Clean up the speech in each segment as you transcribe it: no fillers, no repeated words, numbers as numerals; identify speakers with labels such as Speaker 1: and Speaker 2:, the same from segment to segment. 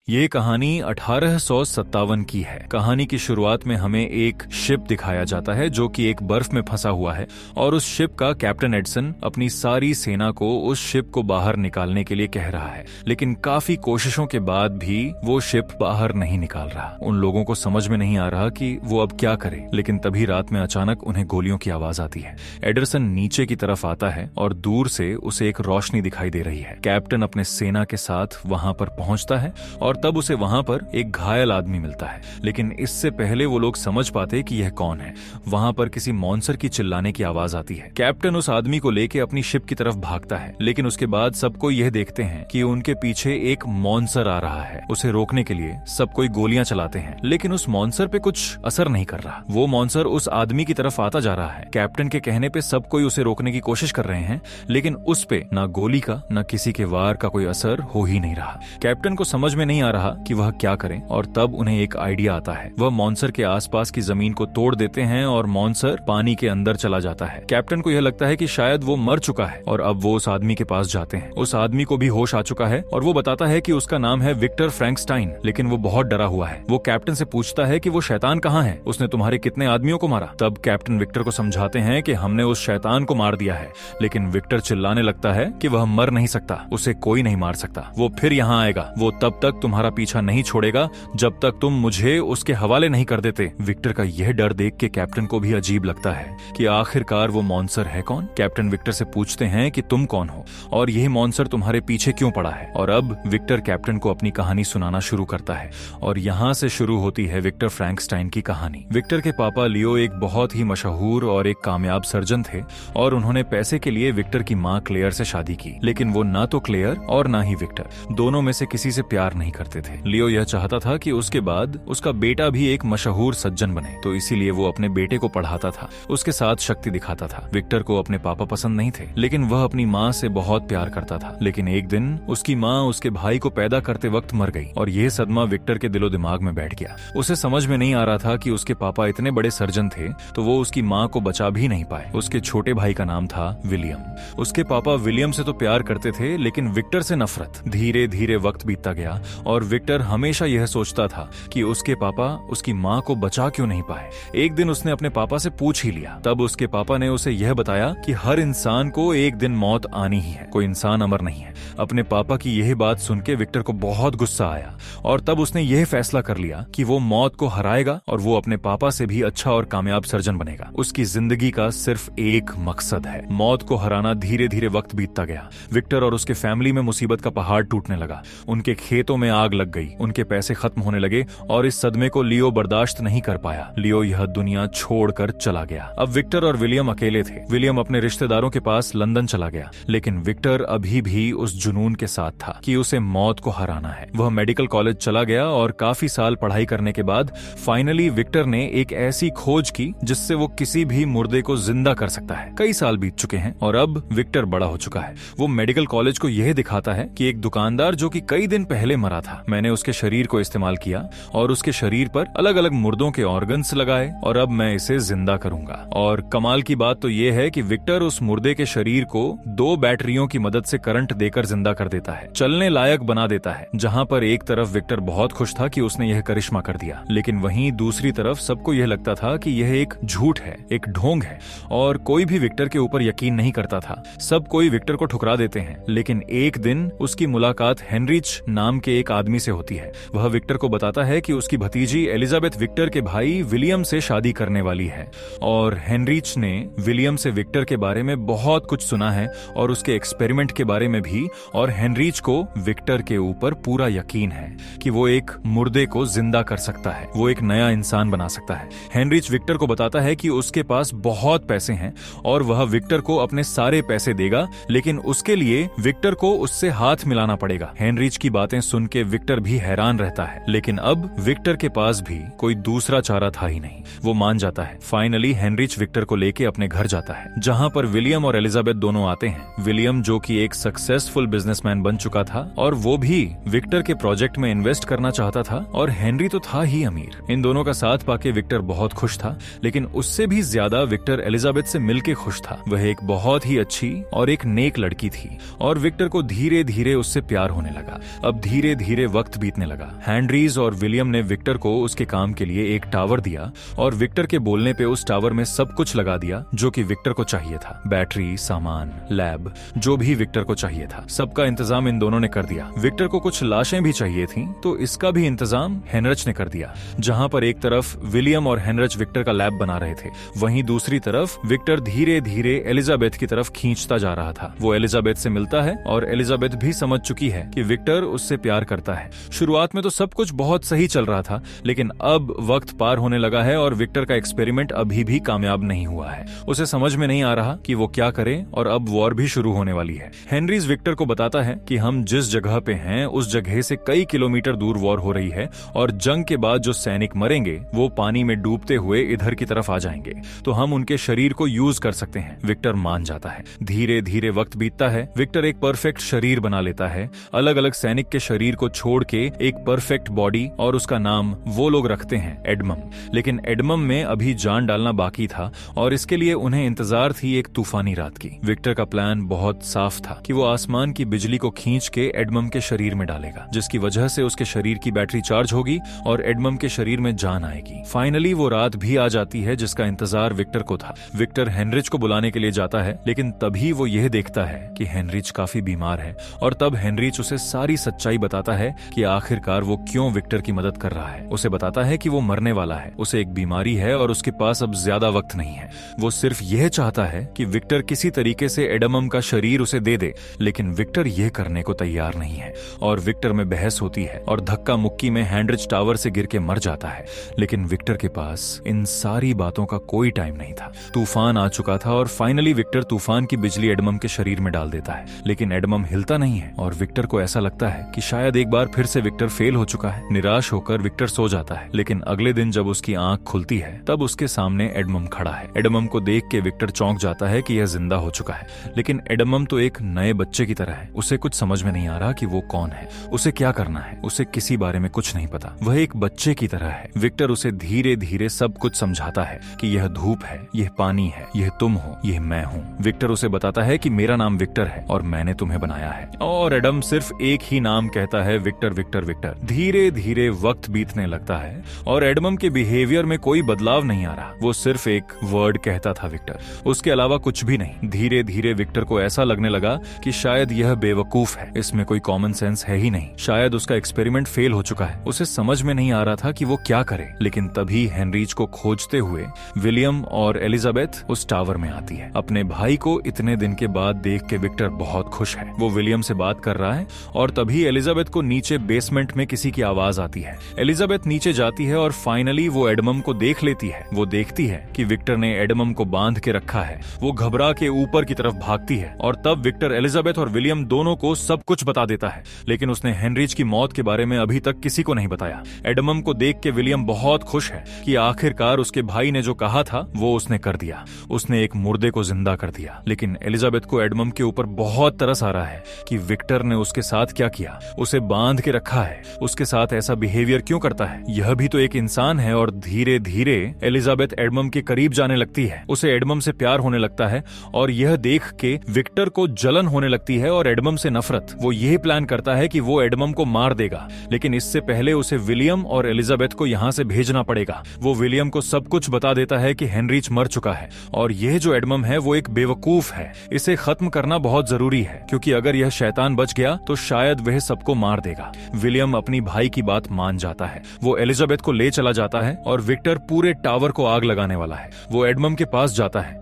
Speaker 1: ये कहानी 1857 की है। कहानी की शुरुआत में हमें एक शिप दिखाया जाता है जो कि एक बर्फ में फंसा हुआ है और उस शिप का कैप्टन एडिसन अपनी सारी सेना को उस शिप को बाहर निकालने के लिए कह रहा है, लेकिन काफी कोशिशों के बाद भी वो शिप बाहर नहीं निकाल रहा। उन लोगों को समझ में नहीं आ रहा कि वो अब क्या करे, लेकिन तभी रात में अचानक उन्हें गोलियों की आवाज आती है। एडरसन नीचे की तरफ आता है और दूर से उसे एक रोशनी दिखाई दे रही है। कैप्टन अपने सेना के साथ वहां पर पहुंचता है और तब उसे वहां पर एक घायल आदमी मिलता है, लेकिन इससे पहले वो लोग समझ पाते कि यह कौन है। वहां पर किसी मॉन्स्टर की चिल्लाने की आवाज आती है। कैप्टन उस आदमी को लेके अपनी शिप की तरफ भागता है, लेकिन उसके बाद सबको यह देखते हैं कि उनके पीछे एक मॉन्स्टर आ रहा है। उसे रोकने के लिए सब कोई गोलियां चलाते हैं, लेकिन उस मॉन्स्टर पे कुछ असर नहीं कर रहा। वो मॉन्स्टर उस आदमी की तरफ आता जा रहा है। कैप्टन के कहने पे सब कोई उसे रोकने की कोशिश कर रहे हैं, लेकिन उस पे ना गोली का ना किसी के वार का कोई असर हो ही नहीं रहा। कैप्टन को समझ में नहीं आ रहा कि वह क्या करें, और तब उन्हें एक आइडिया आता है। वह मॉन्स्टर के आसपास की जमीन को तोड़ देते हैं और मॉन्स्टर पानी के अंदर चला जाता है। कैप्टन को यह लगता है कि शायद वो मर चुका है और अब वो उस आदमी के पास जाते हैं। उस आदमी को भी होश आ चुका है और वो बताता है कि उसका नाम है विक्टर फ्रैंकस्टाइन, लेकिन वो बहुत डरा हुआ है। वो कैप्टन से पूछता है कि वो शैतान कहाँ है, उसने तुम्हारे कितने आदमियों को मारा। तब कैप्टन विक्टर को समझाते हैं कि हमने उस शैतान को मार दिया है, लेकिन विक्टर चिल्लाने लगता है कि वह मर नहीं सकता, उसे कोई नहीं मार सकता। वो फिर यहाँ आएगा, वो तब तक तुम्हारा पीछा नहीं छोड़ेगा जब तक तुम मुझे उसके हवाले नहीं कर देते। विक्टर का यह डर देख के कैप्टन को भी अजीब लगता है कि आखिरकार वो मॉन्स्टर है कौन। कैप्टन विक्टर से पूछते हैं कि तुम कौन हो और यह मॉन्स्टर तुम्हारे पीछे क्यों पड़ा है। और अब विक्टर कैप्टन को अपनी कहानी सुनाना शुरू करता है और यहाँ से शुरू होती है विक्टर फ्रैंकस्टाइन की कहानी। विक्टर के पापा लियो एक बहुत ही मशहूर और एक कामयाब सर्जन थे और उन्होंने पैसे के लिए विक्टर की माँ क्लेयर से शादी की, लेकिन वो ना तो क्लेयर और ना ही विक्टर, दोनों में से किसी से प्यार नहीं करते थे। लियो यह चाहता था कि उसके बाद उसका बेटा भी एक मशहूर सज्जन बने, तो इसीलिए वो अपने बेटे को पढ़ाता था, उसके साथ शक्ति दिखाता था। विक्टर को अपने पापा पसंद नहीं थे, लेकिन वह अपनी माँ से बहुत प्यार करता था। लेकिन एक दिन उसकी माँ उसके भाई को पैदा करते वक्त मर गई और यह सदमा विक्टर के दिलो दिमाग में बैठ गया। उसे समझ में नहीं आ रहा था कि उसके पापा इतने बड़े सर्जन थे तो वो उसकी माँ को बचा भी नहीं पाए। उसके छोटे भाई का नाम था विलियम। उसके पापा विलियम से तो प्यार करते थे, लेकिन विक्टर से नफरत। धीरे धीरे वक्त बीतता गया और विक्टर हमेशा यह सोचता था कि उसके पापा उसकी माँ को बचा क्यों नहीं पाए। एक दिन उसने अपने पापा से पूछ ही लिया। तब उसके पापा ने उसे यह बताया कि हर इंसान को एक दिन मौत आनी ही है, कोई इंसान अमर नहीं है। अपने पापा की यह बात सुन के विक्टर को बहुत गुस्सा आया और तब उसने यह फैसला कर लिया कि वो मौत को हराएगा और वो अपने पापा से भी अच्छा और कामयाब सर्जन बनेगा। उसकी जिंदगी का सिर्फ एक मकसद है, मौत को हराना। धीरे धीरे वक्त बीतता गया। विक्टर और उसके फैमिली में मुसीबत का पहाड़ टूटने लगा। उनके खेतों में आग लग गई, उनके पैसे खत्म होने लगे और इस सदमे को लियो बर्दाश्त नहीं कर पाया। लियो यह दुनिया छोड़कर चला गया। अब विक्टर और विलियम अकेले थे। विलियम अपने रिश्तेदारों के पास लंदन चला गया, लेकिन विक्टर अभी भी उस जुनून के साथ था कि उसे मौत को हराना है। वह मेडिकल कॉलेज चला गया और काफी साल पढ़ाई करने के बाद फाइनली विक्टर ने एक ऐसी खोज की जिससे वो किसी भी मुर्दे को जिंदा कर सकता है। कई साल बीत चुके हैं और अब विक्टर बड़ा हो चुका है। वो मेडिकल कॉलेज को यह दिखाता है कि एक दुकानदार जो कि कई दिन पहले मरा था, मैंने उसके शरीर को इस्तेमाल किया और उसके शरीर पर अलग अलग मुर्दों के ऑर्गन्स लगाए और अब मैं इसे जिंदा करूंगा। और कमाल की बात तो यह है कि विक्टर उस मुर्दे के शरीर को 2 बैटरियों की मदद से करंट देकर जिंदा कर देता है, चलने लायक बना देता है। जहां पर एक तरफ विक्टर बहुत खुश था कि उसने यह करिश्मा कर दिया, लेकिन वहीं दूसरी तरफ सबको यह लगता था कि यह एक झूठ है, एक ढोंग है और कोई भी विक्टर के ऊपर यकीन नहीं करता था। सब कोई विक्टर को ठुकरा देते हैं, लेकिन एक दिन उसकी मुलाकात हेनरिच नाम के एक आदमी से होती है। वह विक्टर को बताता है कि उसकी भतीजी एलिजाबेथ विक्टर के भाई विलियम से शादी करने वाली है और हेनरिच ने विलियम से विक्टर के बारे में बहुत कुछ सुना है और उसके एक्सपेरिमेंट के बारे में भी, और हेनरिच को विक्टर के ऊपर पूरा यकीन है कि वो एक मुर्दे को जिंदा कर सकता है, वो एक नया इंसान बना सकता है। हेनरिच विक्टर को बताता है कि उसके पास बहुत पैसे हैं और वह विक्टर को अपने सारे पैसे देगा, लेकिन उसके लिए विक्टर को उससे हाथ मिलाना पड़ेगा। हेनरिच की बातें सुन के विक्टर भी हैरान रहता है, लेकिन अब विक्टर के पास भी कोई दूसरा चारा था ही नहीं। वो मान जाता है। फाइनली हेनरिच विक्टर को लेके अपने घर जाता है, जहां पर विलियम और एलिजाबेथ दोनों आते हैं। विलियम जो कि एक सक्सेसफुल बिजनेसमैन बन चुका था और वो भी विक्टर के प्रोजेक्ट में इन्वेस्ट करना चाहता था, और हेनरी तो था ही अमीर। इन दोनों का साथ पाके विक्टर बहुत खुश था, लेकिन उससे भी ज्यादा विक्टर एलिजाबेथ से मिलके खुश था। वह एक बहुत ही अच्छी और एक नेक लड़की थी और विक्टर को धीरे धीरे उससे प्यार होने लगा। अब धीरे धीरे धीरे वक्त बीतने लगा। हेनरीज और विलियम ने विक्टर को उसके काम के लिए एक टावर दिया और विक्टर के बोलने पे उस टावर में सब कुछ लगा दिया जो कि विक्टर को चाहिए था। बैटरी, सामान, लैब, जो भी विक्टर को चाहिए था, सबका इंतजाम इन दोनों ने कर दिया। विक्टर को कुछ लाशें भी चाहिए थीं, तो इसका भी इंतजाम हेनरिच ने कर दिया। जहां पर एक तरफ विलियम और हेनरिच विक्टर का लैब बना रहे थे, वहीं दूसरी तरफ विक्टर धीरे धीरे एलिजाबेथ की तरफ खींचता जा रहा था। वो एलिजाबेथ से मिलता है और एलिजाबेथ भी समझ चुकी है कि विक्टर उससे प्यार करता है। शुरुआत में तो सब कुछ बहुत सही चल रहा था, लेकिन अब वक्त पार होने लगा है और विक्टर का एक्सपेरिमेंट अभी भी कामयाब नहीं हुआ है। उसे समझ में नहीं आ रहा कि वो क्या करे और अब वॉर भी शुरू होने वाली है। हेनरीज विक्टर को बताता है कि हम जिस जगह पे हैं उस जगह से कई किलोमीटर दूर वॉर हो रही है और जंग के बाद जो सैनिक मरेंगे वो पानी में डूबते हुए इधर की तरफ आ जाएंगे, तो हम उनके शरीर को यूज कर सकते हैं। विक्टर मान जाता है। धीरे धीरे वक्त बीतता है। विक्टर एक परफेक्ट शरीर बना लेता है, अलग अलग सैनिक के शरीर को छोड़ के एक परफेक्ट बॉडी, और उसका नाम वो लोग रखते हैं एडमम। लेकिन एडमम में अभी जान डालना बाकी था और इसके लिए उन्हें इंतजार थी एक तूफानी रात की। विक्टर का प्लान बहुत साफ था कि वो आसमान की बिजली को खींच के एडमम के शरीर में डालेगा, जिसकी वजह से उसके शरीर की बैटरी चार्ज होगी और एडमम के शरीर में जान आएगी। फाइनली वो रात भी आ जाती है जिसका इंतजार विक्टर को था। विक्टर हेनरिच को बुलाने के लिए जाता है, लेकिन तभी वो यह देखता है कि हेनरिच काफी बीमार है और तब हेनरिच उसे सारी सच्चाई बताता है कि आखिरकार वो क्यों विक्टर की मदद कर रहा है। उसे बताता है कि वो मरने वाला है, उसे एक बीमारी है और उसके पास अब ज्यादा वक्त नहीं है। वो सिर्फ यह चाहता है कि विक्टर किसी तरीके से एडमम का शरीर उसे दे दे, लेकिन विक्टर यह करने को तैयार नहीं है और विक्टर में बहस होती है और धक्का मुक्की में हेनरिच टावर से गिर के मर जाता है। लेकिन विक्टर के पास इन सारी बातों का कोई टाइम नहीं था। तूफान आ चुका था और फाइनली विक्टर तूफान की बिजली एडमम के शरीर में डाल देता है, लेकिन एडमम हिलता नहीं है और विक्टर को ऐसा लगता है कि शायद एक बार फिर से विक्टर फेल हो चुका है। निराश होकर विक्टर सो जाता है, लेकिन अगले दिन जब उसकी आंख खुलती है तब उसके सामने एडमम खड़ा है। एडमम को देख के विक्टर चौंक जाता है कि यह जिंदा हो चुका है, लेकिन एडमम तो एक नए बच्चे की तरह है। उसे कुछ समझ में नहीं आ रहा कि वो कौन है, उसे क्या करना है, उसे किसी बारे में कुछ नहीं पता। वह एक बच्चे की तरह है। विक्टर उसे धीरे धीरे सब कुछ समझाता है कि यह धूप है, यह पानी है, यह तुम हो, यह मैं हूँ। विक्टर उसे बताता है कि मेरा नाम विक्टर है और मैंने तुम्हें बनाया है, और एडम सिर्फ एक ही नाम कहता है, विक्टर विक्टर विक्टर। धीरे धीरे वक्त बीतने लगता है और एडमम के बिहेवियर में कोई बदलाव नहीं आ रहा। वो सिर्फ एक वर्ड कहता था विक्टर, उसके अलावा कुछ भी नहीं। धीरे धीरे विक्टर को ऐसा लगने लगा कि शायद यह बेवकूफ है, इसमें कोई कॉमन सेंस है ही नहीं, शायद उसका एक्सपेरिमेंट फेल हो चुका है। उसे समझ में नहीं आ रहा था कि वो क्या करे। लेकिन तभी हेनरीच को खोजते हुए विलियम और एलिजाबेथ उस टावर में आती है। अपने भाई को इतने दिन के बाद देख के विक्टर बहुत खुश है। वो विलियम से बात कर रहा है और तभी एलिजाबेथ को नीचे बेसमेंट में किसी की आवाज आती है। एलिजाबेथ नीचे जाती है और फाइनली वो एडमम को देख लेती है। वो देखती है कि विक्टर ने एडमम को बांध के रखा है। वो घबरा के ऊपर की तरफ भागती है और तब विक्टर एलिजाबेथ और विलियम दोनों को सब कुछ बता देता है, लेकिन उसने हेनरिच की मौत के बारे में अभी तक किसी को नहीं बताया। एडमम को देख के विलियम बहुत खुश है कि आखिरकार उसके भाई ने जो कहा था वो उसने कर दिया। उसने एक मुर्दे को जिंदा कर दिया। लेकिन एलिजाबेथ को एडमम के ऊपर बहुत तरस आ रहा है कि विक्टर ने उसके साथ क्या किया, उसे बांध के रखा है, उसके साथ ऐसा बिहेवियर क्यों करता है, यह भी तो एक इंसान है। और धीरे धीरे एलिजाबेथ एडमम के करीब जाने लगती है, उसे एडमम से प्यार होने लगता है और यह देख के विक्टर को जलन होने लगती है और एडमम से नफरत। वो यह प्लान करता है कि वो एडमम को मार देगा, लेकिन इससे पहले उसे विलियम और एलिजाबेथ को यहाँ से भेजना पड़ेगा। वो विलियम को सब कुछ बता देता है कि हेनरिच मर चुका है और यह जो एडमम है वो एक बेवकूफ है, इसे खत्म करना बहुत जरूरी है, क्योंकि अगर यह शैतान बच गया तो शायद वह सबको मार देगा। विलियम अपनी भाई की बात मान जाता है। वो एलिजाबेथ को ले चला जाता है और विक्टर पूरे टावर को आग लगाने वाला है। वो एडमम के पास जाता है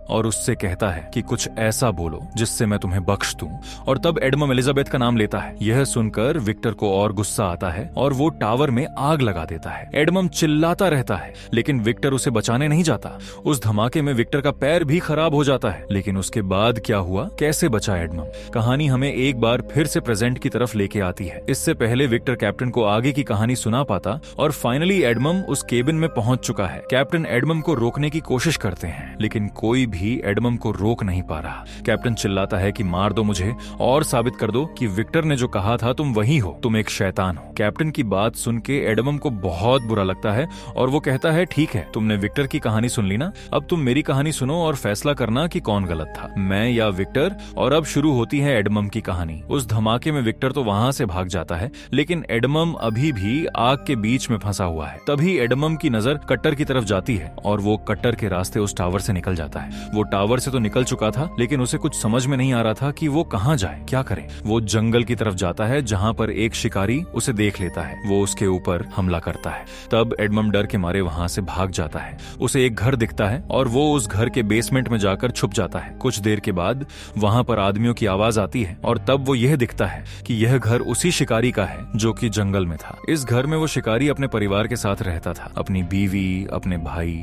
Speaker 1: और उससे कहता है कि कुछ ऐसा बोलो जिससे मैं तुम्हें बख्श दूं, और तब एडमम एलिजाबेथ का नाम लेता है। यह सुनकर विक्टर को और गुस्सा आता है और वो टावर में आग लगा देता है। एडमम चिल्लाता रहता है, लेकिन विक्टर उसे बचाने नहीं जाता। उस धमाके में विक्टर का पैर भी खराब हो जाता है। लेकिन उसके बाद क्या हुआ, कैसे बचा एडमम, कहानी हमें एक बार फिर से प्रेजेंट की तरफ लेके आती है। इससे पहले विक्टर कैप्टन को आगे की कहानी सुना पाता और फाइनली एडमम उस केबिन में पहुंच चुका है। कैप्टन एडमम को रोकने की कोशिश करते हैं, लेकिन कोई भी एडमम को रोक नहीं पा रहा। कैप्टन चिल्लाता है कि मार दो मुझे और साबित कर दो कि विक्टर ने जो कहा था तुम वही हो, तुम एक शैतान हो। कैप्टन की बात सुन के एडमम को बहुत बुरा लगता है और वो कहता है ठीक है, तुमने विक्टर की कहानी सुन ली ना, अब तुम मेरी कहानी सुनो और फैसला करना कि कौन गलत था, मैं या विक्टर। और अब शुरू होती है एडमम की कहानी। उस धमाके में विक्टर तो वहां से भाग जाता है, लेकिन एडमम अभी भी आग के बीच में फंसा हुआ है। तभी एडमम की नजर कट्टर की तरफ जाती है और वो कट्टर के रास्ते उस टावर से निकल जाता है। वो टावर से तो निकल चुका था, लेकिन उसे कुछ समझ में नहीं आ रहा था कि वो कहाँ जाए, क्या करे। वो जंगल की तरफ जाता है जहाँ पर एक शिकारी उसे देख लेता है। वो उसके ऊपर हमला करता है। तब एडमम डर के मारे वहां से भाग जाता है। उसे एक घर दिखता है और वो उस घर के बेसमेंट में जाकर छुप जाता है। कुछ देर के बाद वहां पर आदमियों की आवाज आती है और तब वो यह दिखता है कि यह घर उसी शिकारी का है जो कि जंगल में था। इस घर में वो शिकारी अपने परिवार के साथ रहता था, अपनी बीवी, अपने भाई,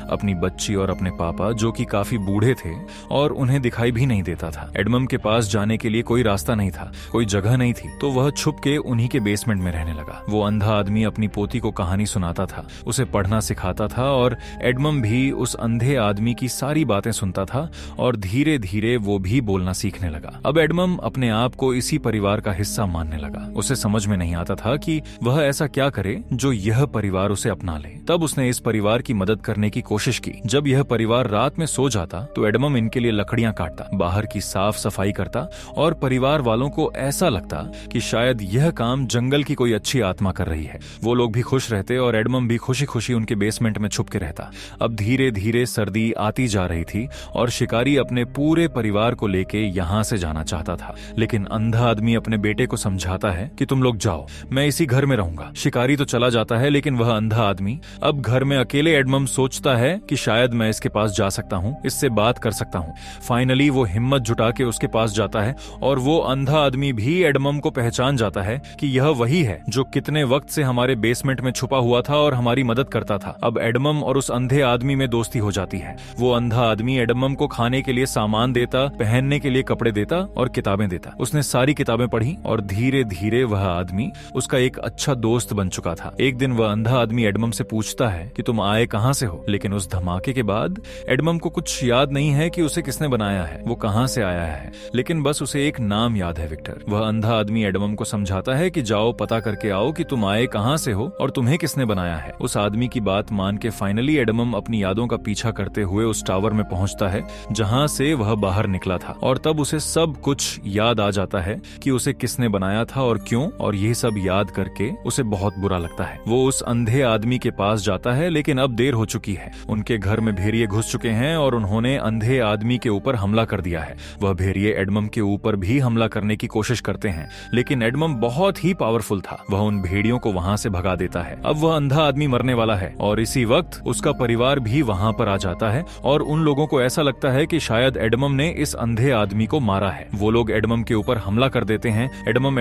Speaker 1: अपनी बच्ची और अपने पापा, जो कि काफी बूढ़े थे और उन्हें दिखाई भी नहीं देता था। एडमम के पास जाने के लिए कोई रास्ता नहीं था, कोई जगह नहीं थी, तो वह छुप के उन्हीं के बेसमेंट में रहने लगा। वो अंधा आदमी अपनी पोती को कहानी सुनाता था, उसे पढ़ना सिखाता था और एडमम भी उस अंधे आदमी की सारी बातें सुनता था और धीरे धीरे वो भी बोलना सीखने लगा। अब एडमम अपने आप को इसी परिवार का हिस्सा मानने लगा। उसे समझ में नहीं आता था कि वह ऐसा क्या करे जो यह परिवार उसे अपना ले। तब उसने इस परिवार की मदद करने की कोशिश की। जब यह परिवार रात में सो जाता तो एडमम इनके लिए लकड़ियां काटता, बाहर की साफ सफाई करता और परिवार वालों को ऐसा लगता कि शायद यह काम जंगल की कोई अच्छी आत्मा कर रही है। वो लोग भी खुश रहते और एडमम भी खुशी खुशी उनके बेसमेंट में छुप के रहता। अब धीरे धीरे सर्दी आती जा रही थी और शिकारी अपने पूरे परिवार को लेके यहाँ से जाना चाहता था, लेकिन अंधा आदमी अपने बेटे को समझाता है कि तुम लोग जाओ, मैं इसी घर में रहूंगा। शिकारी तो चला जाता है, लेकिन वह अंधा आदमी अब घर में अकेले। एडमम सोचता है कि शायद मैं इसके पास जा सकता हूँ, इससे बात कर सकता हूँ। फाइनली वो हिम्मत जुटा के उसके पास जाता है और वो अंधा आदमी भी एडमम को पहचान जाता है कि यह वही है जो कितने वक्त से हमारे बेसमेंट में छुपा हुआ था और हमारी मदद करता था। अब एडमम और उस अंधे आदमी में दोस्ती हो जाती है। वो अंधा आदमी एडमम को खाने के लिए सामान देता, पहनने के लिए कपड़े देता और किताबें देता। उसने सारी किताबें पढ़ी और धीरे धीरे वह आदमी उसका एक अच्छा दोस्त बन चुका था। एक दिन वह अंधा आदमी एडमम से पूछता है कि तुम आए कहाँ से हो, लेकिन उस धमाके के बाद एडमम को कुछ याद नहीं है कि उसे किसने बनाया है, वो कहाँ से आया है, लेकिन बस उसे एक नाम याद है, विक्टर। वह अंधा आदमी एडमम को समझाता है कि जाओ पता करके आओ कि तुम आए कहाँ से हो और तुम्हें किसने बनाया है। उस आदमी की बात मान के फाइनली एडमम अपनी यादों का पीछा करते हुए उस टावर में पहुंचता है जहां से वह बाहर निकला था और तब उसे सब कुछ याद आ जाता है कि उसे किसने बनाया था और क्यों, और ये सब याद करके उसे बहुत बुरा लगता है। वो उस अंधे आदमी के पास जाता है, लेकिन अब देर हो चुकी है। उनके घर में भेड़िए घुस चुके हैं और उन्होंने अंधे आदमी के ऊपर हमला कर दिया है। वह भेड़िए एडमम के ऊपर भी हमला करने की कोशिश करते हैं, लेकिन एडमम बहुत ही पावरफुल था। वह उन भेड़ियों को वहां से भगा देता है। अब वह अंधा आदमी मरने वाला है और इसी वक्त उसका परिवार भी वहां पर आ जाता है और उन लोगों को ऐसा लगता है कि शायद एडमम ने इस अंधे आदमी को मारा है। वो लोग एडमम के ऊपर हमला कर देते हैं। एडमम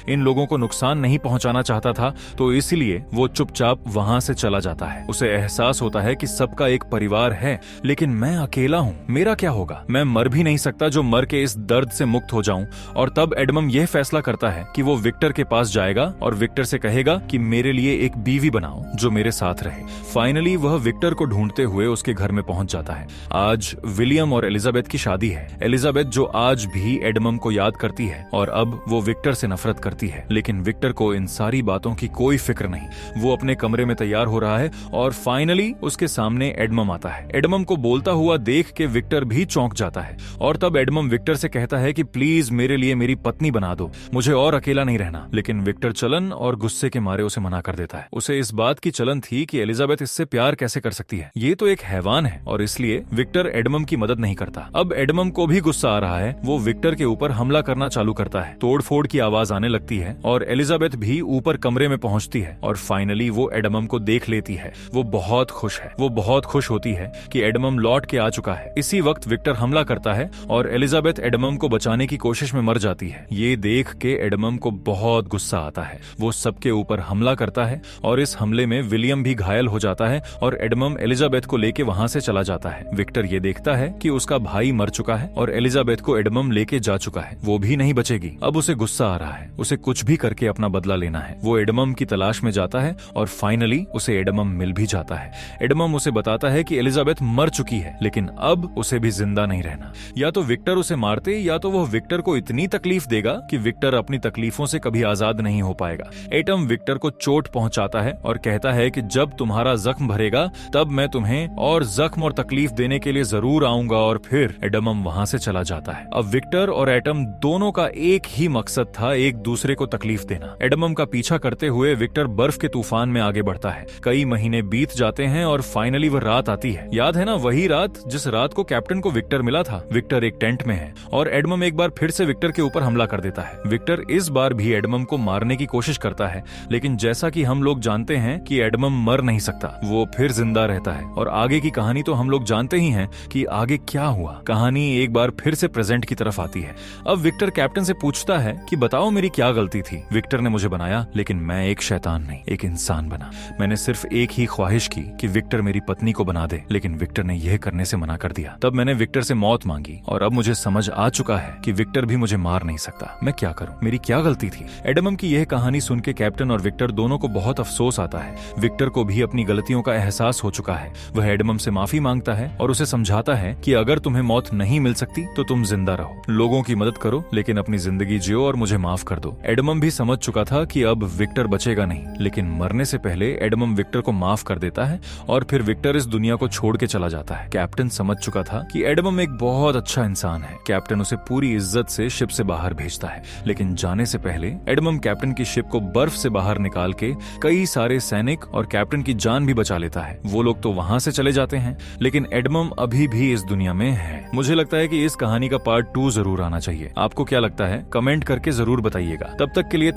Speaker 1: इन लोगों को नुकसान नहीं पहुंचाना चाहता था, तो इसलिए वो चुपचाप वहां से चला जाता है। उसे एहसास होता है कि सबका एक परिवार है, लेकिन मैं अकेला हूँ, मेरा क्या होगा? मैं मर भी नहीं सकता जो मर के इस दर्द से मुक्त हो जाऊं। और तब एडमम यह फैसला करता है कि वो विक्टर के पास जाएगा और विक्टर से कहेगा कि मेरे लिए एक बीवी बनाओ जो मेरे साथ रहे। फाइनली वह विक्टर को ढूंढते हुए उसके घर में पहुंच जाता है। आज विलियम और एलिजाबेथ की शादी है। एलिजाबेथ जो आज भी एडमम को याद करती है और अब वो विक्टर से नफरत करती है, लेकिन विक्टर को इन सारी बातों की कोई फिक्र नहीं। वो अपने कमरे में तैयार हो रहा है और फाइनली उसके सामने एडमम आता है। एडमम को बोलता हुआ देख के विक्टर भी चौंक जाता है और तब एडमम विक्टर से कहता है कि प्लीज मेरे लिए मेरी पत्नी बना दो, मुझे और अकेला नहीं रहना। लेकिन विक्टर चलन और गुस्से के मारे उसे मना कर देता है। उसे इस बात की चलन थी कि एलिजाबेथ इससे प्यार कैसे कर सकती है, ये तो एक हैवान है, और इसलिए विक्टर एडमम की मदद नहीं करता। अब एडमम को भी गुस्सा आ रहा है। वो विक्टर के ऊपर हमला करना चालू करता है। तोड़फोड़ की आवाज आने लगती है और एलिजाबेथ भी ऊपर कमरे में पहुंचती है और फाइनली वो एडमम को देख लेती है। वो बहुत खुश है। वो बहुत खुश होती है कि एडमम लौट के आ चुका है। इसी वक्त विक्टर हमला करता है और एलिजाबेथ एडमम को बचाने की कोशिश में मर जाती है। ये देख के एडमम को बहुत गुस्सा आता है। वो सबके ऊपर हमला करता है और इस हमले में विलियम भी घायल हो जाता है और एडमम एलिजाबेथ को लेके वहां से चला जाता है। विक्टर ये देखता है कि उसका भाई मर चुका है और एलिजाबेथ को एडमम लेके जा चुका है। वो भी नहीं बचेगी। अब उसे गुस्सा आ रहा है। उसे कुछ भी करके अपना बदला लेना है। वो एडमम की तलाश में जाता है और फाइनली उसे एडमम मिल भी जाता है। एडमम उसे बताता है कि एलिजाबेथ मर चुकी है, लेकिन लेकिन अब उसे भी जिंदा नहीं रहना। या तो विक्टर उसे मारते या तो वह विक्टर को इतनी तकलीफ देगा कि विक्टर अपनी तकलीफों से कभी आजाद नहीं हो पाएगा। एटम विक्टर को चोट पहुंचाता है और कहता है कि जब तुम्हारा जख्म भरेगा तब मैं तुम्हें और जख्म और तकलीफ देने के लिए जरूर आऊंगा, और फिर एडमम वहां से चला जाता है। अब विक्टर और एटम दोनों का एक ही मकसद था, एक दूसरे को तकलीफ देना। एडमम का पीछा करते हुए विक्टर बर्फ के तूफान में आगे बढ़ता है। कई महीने बीत जाते हैं और फाइनली वह रात आती है। याद है ना, वही रात जिस रात को कैप्टन को विक्टर मिला था। विक्टर एक टेंट में है और एडमम एक बार फिर से विक्टर के ऊपर हमला कर देता है। विक्टर इस बार भी एडमम को मारने की कोशिश करता है, लेकिन जैसा कि हम लोग जानते हैं कि एडमम मर नहीं सकता, वो फिर जिंदा रहता है। और आगे की कहानी तो हम लोग जानते ही हैं कि आगे क्या हुआ। कहानी एक बार फिर से प्रेजेंट की तरफ आती है। अब विक्टर कैप्टन से पूछता है कि बताओ मेरी क्या गलती थी। विक्टर ने मुझे बनाया, लेकिन मैं एक शैतान नहीं, एक इंसान बना। मैंने सिर्फ एक ही ख्वाहिश की कि विक्टर मेरी पत्नी को बना दे, लेकिन विक्टर ने यह करने से मना कर दिया। तब मैंने विक्टर से मौत मांगी और अब मुझे समझ आ चुका है कि विक्टर भी मुझे मार नहीं सकता। मैं क्या करूं? मेरी क्या गलती थी? एडमम की यह कहानी सुन के कैप्टन और विक्टर दोनों को बहुत अफसोस आता है। विक्टर को भी अपनी गलतियों का एहसास हो चुका है। वह एडमम से माफी मांगता है और उसे समझाता है कि अगर तुम्हें मौत नहीं मिल सकती तो तुम जिंदा रहो, लोगों की मदद करो, लेकिन अपनी जिंदगी जियो और मुझे माफ कर दो। एडमम भी समझ चुका था कि अब विक्टर बचेगा नहीं, लेकिन मरने से पहले एडमम विक्टर को माफ कर देता है और फिर विक्टर इस दुनिया को छोड़ के चला जाता है। कैप्टन समझ चुका था कि एडमम एक बहुत अच्छा इंसान है। कैप्टन उसे पूरी इज्जत से शिप से बाहर भेजता है, लेकिन जाने से पहले एडमम कैप्टन की शिप को बर्फ से बाहर निकाल के कई सारे सैनिक और कैप्टन की जान भी बचा लेता है। वो लोग तो वहां से चले जाते हैं, लेकिन एडमम अभी भी इस दुनिया में है। मुझे लगता है कि इस कहानी का पार्ट 2 जरूर आना चाहिए। आपको क्या लगता है? कमेंट करके जरूर बताइएगा। तब तक के लिए